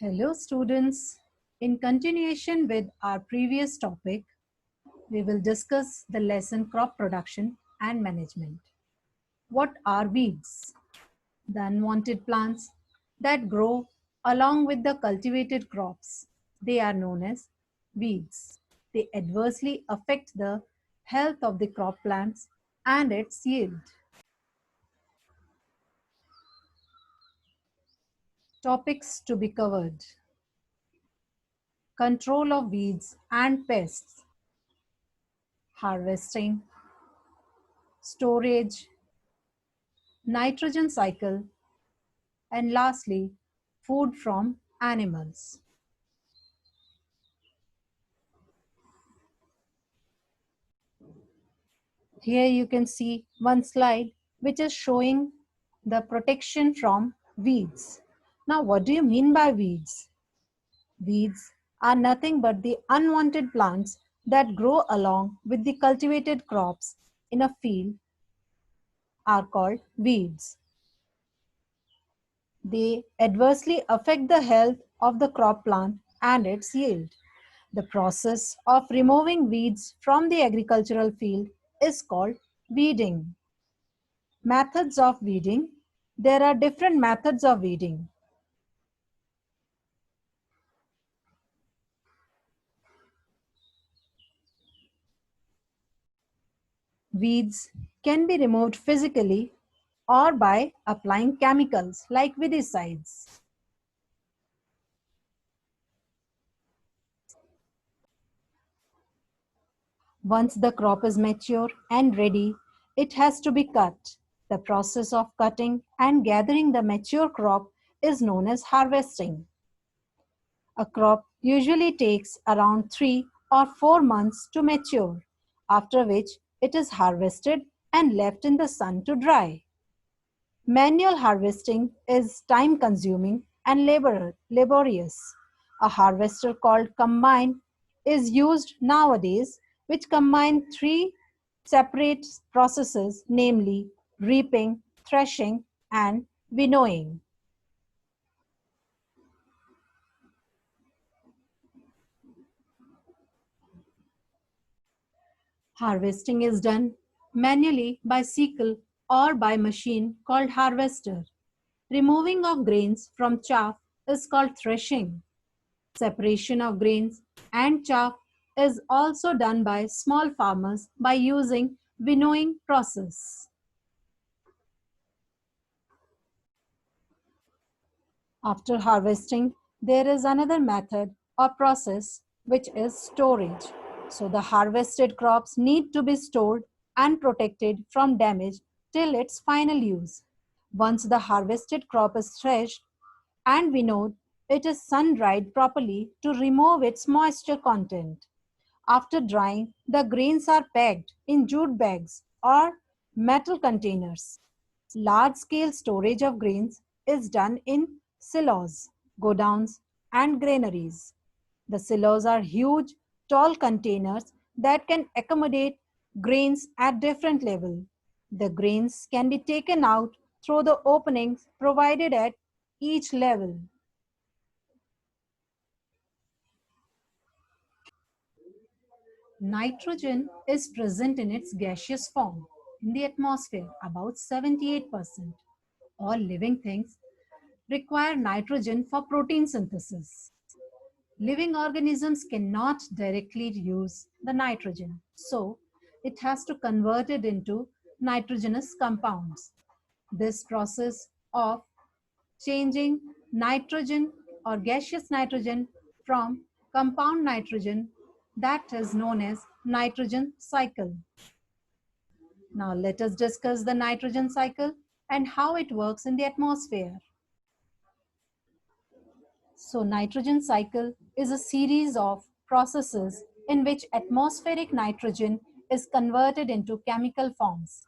Hello students. In continuation with our previous topic, we will discuss the lesson crop production and management. What are weeds? The unwanted plants that grow along with the cultivated crops. They are known as weeds. They adversely affect the health of the crop plants and its yield. Topics to be covered: control of weeds and pests, harvesting, storage, nitrogen cycle, and lastly, food from animals. Here you can see one slide which is showing the protection from weeds. Now, what do you mean by weeds? Weeds are nothing but the unwanted plants that grow along with the cultivated crops in a field are called weeds. They adversely affect the health of the crop plant and its yield. The process of removing weeds from the agricultural field is called weeding. Methods of weeding. There are different methods of weeding. Weeds can be removed physically or by applying chemicals like weedicides. Once the crop is mature and ready, it has to be cut. The process of cutting and gathering the mature crop is known as harvesting. A crop usually takes around 3 or 4 months to mature, after which it is harvested and left in the sun to dry. Manual harvesting is time consuming and laborious. A harvester called combine is used nowadays, which combine three separate processes, namely reaping, threshing, and winnowing. Harvesting is done manually by sickle or by machine called harvester. Removing of grains from chaff is called threshing. Separation of grains and chaff is also done by small farmers by using winnowing process. After harvesting, there is another method or process which is storage. So the harvested crops need to be stored and protected from damage till its final use. Once the harvested crop is threshed and winnowed, it is sun-dried properly to remove its moisture content. After drying, the grains are packed in jute bags or metal containers. Large-scale storage of grains is done in silos, godowns, and granaries. The silos are huge, tall containers that can accommodate grains at different levels. The grains can be taken out through the openings provided at each level. Nitrogen is present in its gaseous form in the atmosphere, about 78%. All living things require nitrogen for protein synthesis. Living organisms cannot directly use the nitrogen, so it has to convert it into nitrogenous compounds. This process of changing nitrogen or gaseous nitrogen from compound nitrogen, that is known as nitrogen cycle. Now let us discuss the nitrogen cycle and how it works in the atmosphere. So nitrogen cycle is a series of processes in which atmospheric nitrogen is converted into chemical forms,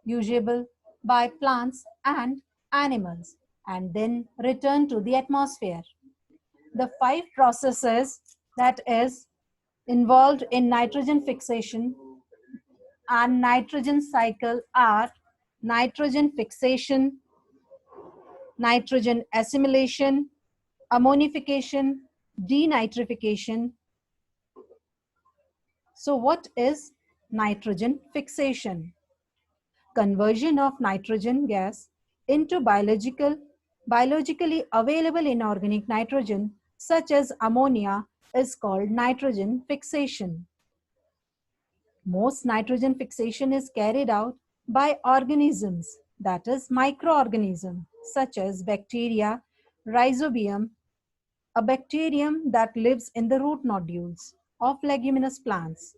usable by plants and animals, and then returned to the atmosphere. The five processes that is involved in nitrogen fixation and nitrogen cycle are nitrogen fixation, nitrogen assimilation, ammonification, denitrification. So what is nitrogen fixation? Conversion of nitrogen gas into biologically available inorganic nitrogen such as ammonia is called nitrogen fixation. Most nitrogen fixation is carried out by organisms, that is microorganisms such as bacteria, rhizobium, a bacterium that lives in the root nodules of leguminous plants.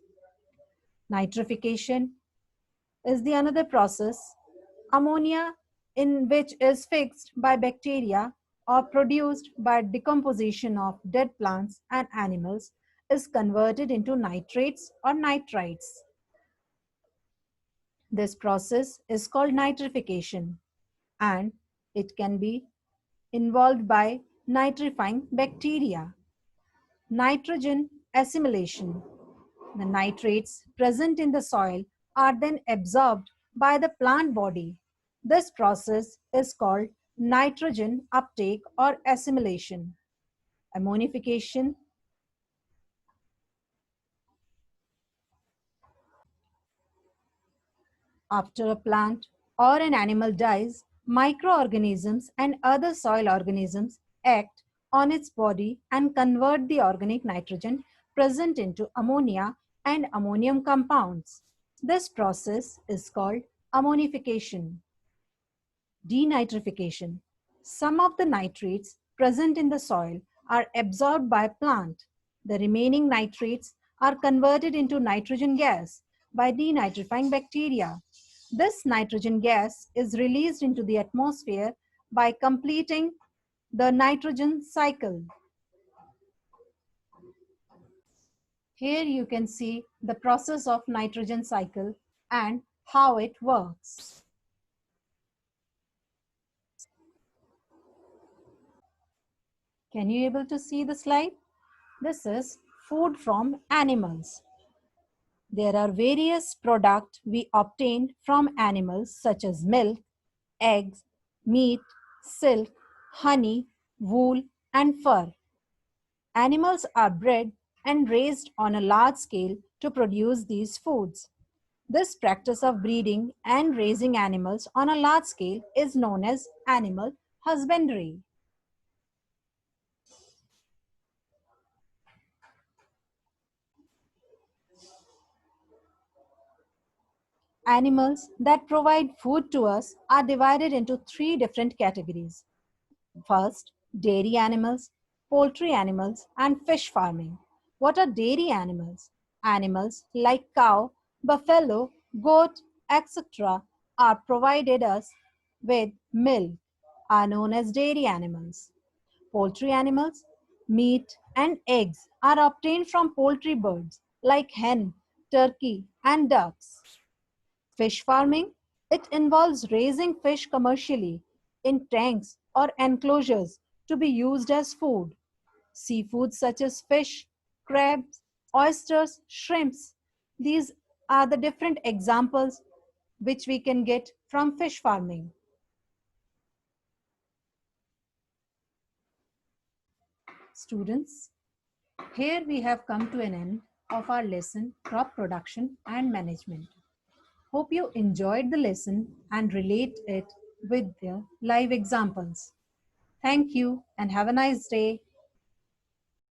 Nitrification is the another process. Ammonia in which is fixed by bacteria or produced by decomposition of dead plants and animals is converted into nitrates or nitrites. This process is called nitrification and it can be involved by nitrifying bacteria. Nitrogen assimilation. The nitrates present in the soil are then absorbed by the plant body. This process is called nitrogen uptake or assimilation. Ammonification. After a plant or an animal dies, microorganisms and other soil organisms act on its body and convert the organic nitrogen present into ammonia and ammonium compounds. This process is called ammonification. Denitrification. Some of the nitrates present in the soil are absorbed by a plant. The remaining nitrates are converted into nitrogen gas by denitrifying bacteria. This nitrogen gas is released into the atmosphere by completing the nitrogen cycle. Here you can see the process of nitrogen cycle and how it works. Can you able to see the slide? This is food from animals. There are various products we obtain from animals such as milk, eggs, meat, silk, honey, wool, and fur. Animals are bred and raised on a large scale to produce these foods. This practice of breeding and raising animals on a large scale is known as animal husbandry. Animals that provide food to us are divided into three different categories. First, dairy animals, poultry animals, and fish farming. What are dairy animals? Animals like cow, buffalo, goat, etc. are provided us with milk, are known as dairy animals. Poultry animals, meat, and eggs are obtained from poultry birds like hen, turkey, and ducks. Fish farming, it involves raising fish commercially in tanks or enclosures to be used as food. Seafood such as fish, crabs, oysters, shrimps. These are the different examples which we can get from fish farming. Students, here we have come to an end of our lesson, crop production and management. Hope you enjoyed the lesson and relate it with the live examples. Thank you and have a nice day.